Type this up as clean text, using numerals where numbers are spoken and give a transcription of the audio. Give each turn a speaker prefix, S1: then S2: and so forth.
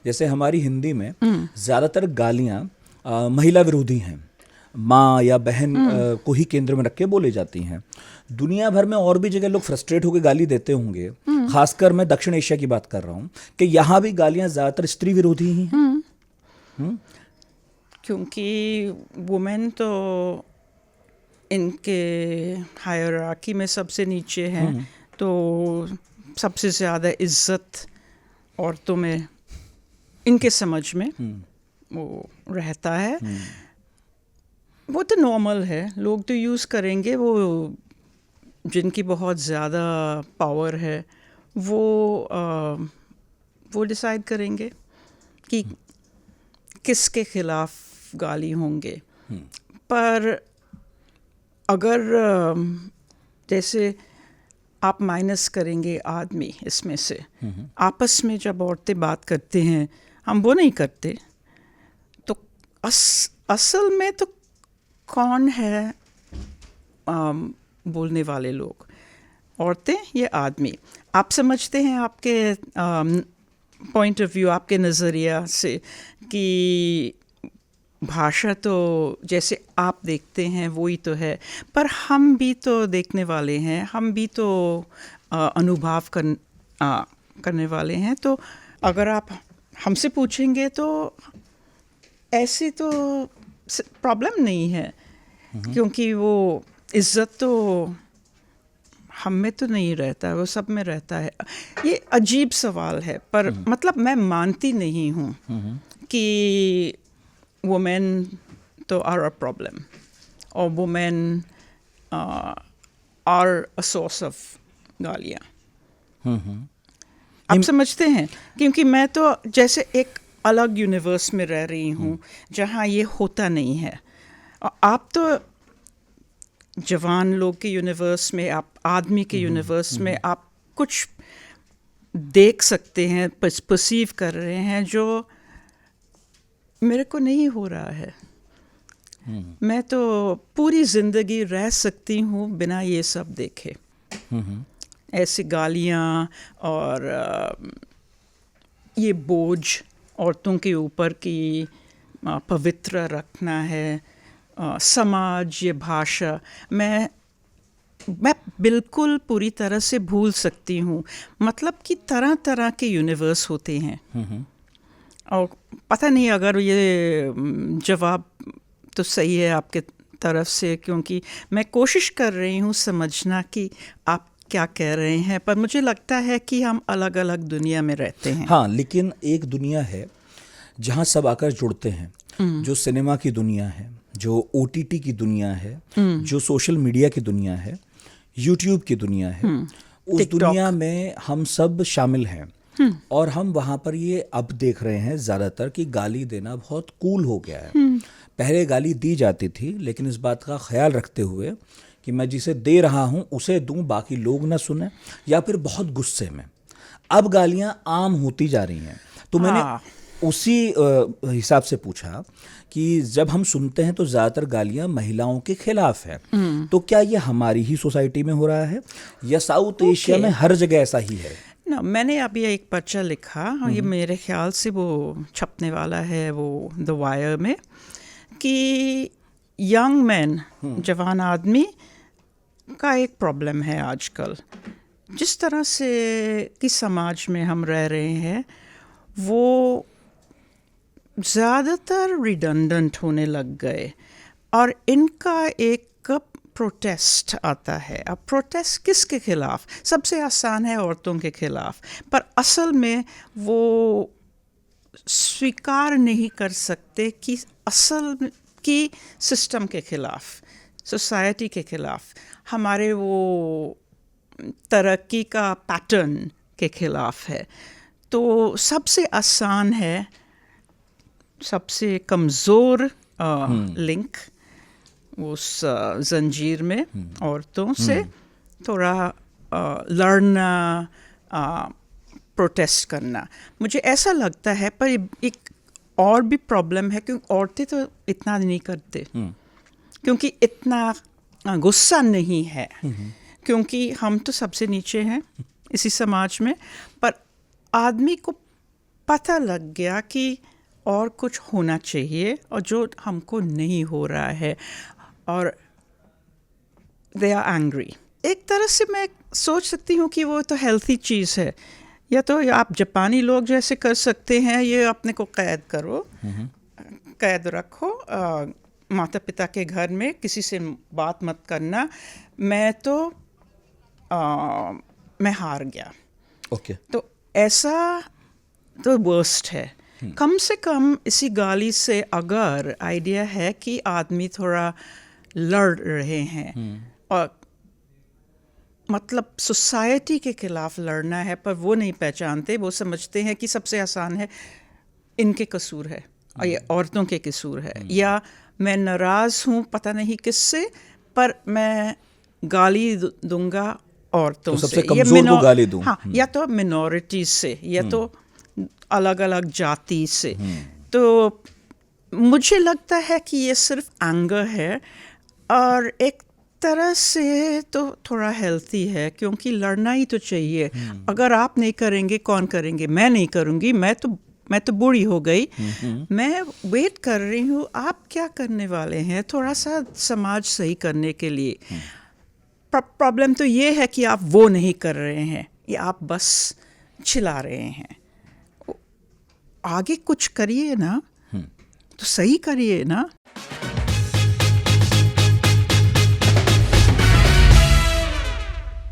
S1: जैसे हमारी हिंदी में ज़्यादातर गालियाँ महिला विरोधी हैं, माँ या बहन को ही केंद्र में रख के बोली जाती हैं। दुनिया भर में और भी जगह लोग फ्रस्ट्रेट होकर गाली देते होंगे, खासकर मैं दक्षिण एशिया की बात कर रहा हूँ, कि यहाँ भी गालियाँ ज़्यादातर स्त्री विरोधी ही हैं।
S2: क्योंकि वुमेन तो इनके हायरार्की में सबसे नीचे हैं, तो सबसे ज़्यादा इज्जत औरतों में इनके समझ में वो रहता है। वो तो नॉर्मल है, लोग तो यूज़ करेंगे, वो जिनकी बहुत ज़्यादा पावर है वो डिसाइड करेंगे कि किसके खिलाफ गाली होंगे। पर अगर जैसे आप माइनस करेंगे आदमी इसमें से, आपस में जब औरतें बात करते हैं, हम वो नहीं करते, तो असल में तो कौन है बोलने वाले लोग, औरतें या आदमी? आप समझते हैं आपके पॉइंट ऑफ व्यू, आपके नज़रिया से, कि भाषा तो जैसे आप देखते हैं वही तो है, पर हम भी तो देखने वाले हैं, हम भी तो अनुभव करने वाले हैं। तो अगर आप हमसे पूछेंगे तो ऐसी तो प्रॉब्लम नहीं है, क्योंकि वो इज्जत तो हम में तो नहीं रहता है, वो सब में रहता है। ये अजीब सवाल है, पर मतलब मैं मानती नहीं हूँ कि वुमेन तो आर अ प्रॉब्लम और women are a source of गालियाँ। आप समझते हैं? क्योंकि मैं तो जैसे एक अलग यूनिवर्स में रह रही हूँ जहाँ ये होता नहीं है। आप तो जवान लोग के यूनिवर्स में, आप आदमी के यूनिवर्स में आप कुछ देख सकते हैं, परसीव कर रहे हैं जो मेरे को नहीं हो रहा है। मैं तो पूरी ज़िंदगी रह सकती हूँ बिना ये सब देखे। ऐसी गालियाँ और ये बोझ औरतों के ऊपर की पवित्र रखना है, समाज, ये भाषा, मैं बिल्कुल पूरी तरह से भूल सकती हूँ। मतलब कि तरह तरह के यूनिवर्स होते हैं। और पता नहीं अगर ये जवाब तो सही है आपके तरफ से, क्योंकि मैं कोशिश कर रही हूँ समझना कि आप क्या कह रहे हैं, पर मुझे लगता है कि हम अलग अलग दुनिया में रहते हैं।
S1: हाँ, लेकिन एक दुनिया है जहाँ सब आकर जुड़ते हैं, जो सिनेमा की दुनिया है, जो OTT की दुनिया है, जो सोशल मीडिया की दुनिया है, यूट्यूब की दुनिया है, उस दुनिया में हम सब शामिल हैं। और हम वहाँ पर ये अब देख रहे हैं ज़्यादातर कि गाली देना बहुत कूल हो गया है। पहले गाली दी जाती थी, लेकिन इस बात का ख्याल रखते हुए कि मैं जिसे दे रहा हूँ उसे दूँ, बाकी लोग ना सुने, या फिर बहुत गुस्से में। अब गालियाँ आम होती जा रही हैं। तो मैंने उसी हिसाब से पूछा कि जब हम सुनते हैं तो ज़्यादातर गालियाँ महिलाओं के खिलाफ है, तो क्या ये हमारी ही सोसाइटी में हो रहा है या साउथ एशिया में हर जगह ऐसा ही है?
S2: ना, मैंने अभी एक पर्चा लिखा, ये मेरे ख्याल से वो छपने वाला है वो द वायर में, कि यंग मैन, जवान आदमी का एक प्रॉब्लम है आजकल। जिस तरह से कि समाज में हम रह रहे हैं वो ज़्यादातर रिडंडेंट होने लग गए, और इनका एक प्रोटेस्ट आता है। अब प्रोटेस्ट किसके खिलाफ? सबसे आसान है औरतों के खिलाफ, पर असल में वो स्वीकार नहीं कर सकते कि असल की सिस्टम के खिलाफ, सोसाइटी के खिलाफ, हमारे वो तरक्की का पैटर्न के खिलाफ है। तो सबसे आसान है, सबसे कमज़ोर लिंक उस जंजीर में औरतों से थोड़ा लड़ना, प्रोटेस्ट करना। मुझे ऐसा लगता है, पर एक और भी प्रॉब्लम है, क्योंकि औरतें तो इतना नहीं करते, क्योंकि इतना गुस्सा नहीं है, क्योंकि हम तो सबसे नीचे हैं इसी समाज में। पर आदमी को पता लग गया कि और कुछ होना चाहिए और जो हमको नहीं हो रहा है, और दे आर एंग्री। एक तरह से मैं सोच सकती हूँ कि वो तो हेल्थी चीज़ है, या तो आप जापानी लोग जैसे कर सकते हैं, ये अपने को कैद करो, कैद रखो, माता पिता के घर में किसी से बात मत करना, मैं हार गया।
S1: ओके।
S2: तो ऐसा तो वर्स्ट है। कम से कम इसी गाली से अगर आइडिया है कि आदमी थोड़ा लड़ रहे हैं, और मतलब सोसाइटी के खिलाफ लड़ना है, पर वो नहीं पहचानते, वो समझते हैं कि सबसे आसान है इनके कसूर है और ये औरतों के कसूर है, या मैं नाराज़ हूँ पता नहीं किससे, पर मैं गाली दूंगा औरतों
S1: तो सबसे
S2: से,
S1: कमजोर को गाली दूं।
S2: हाँ, या तो मिनॉरिटीज से, या तो अलग अलग जाति से। तो मुझे लगता है कि ये सिर्फ एंगर है, और एक तरह से तो थोड़ा हेल्थी है, क्योंकि लड़ना ही तो चाहिए। अगर आप नहीं करेंगे कौन करेंगे? मैं नहीं करूँगी, मैं तो बूढ़ी हो गई, मैं वेट कर रही हूँ, आप क्या करने वाले हैं थोड़ा सा समाज सही करने के लिए? प्रॉब्लम तो ये है कि आप वो नहीं कर रहे हैं, या आप बस चिल्ला रहे हैं। आगे कुछ करिए ना, तो सही करिए ना।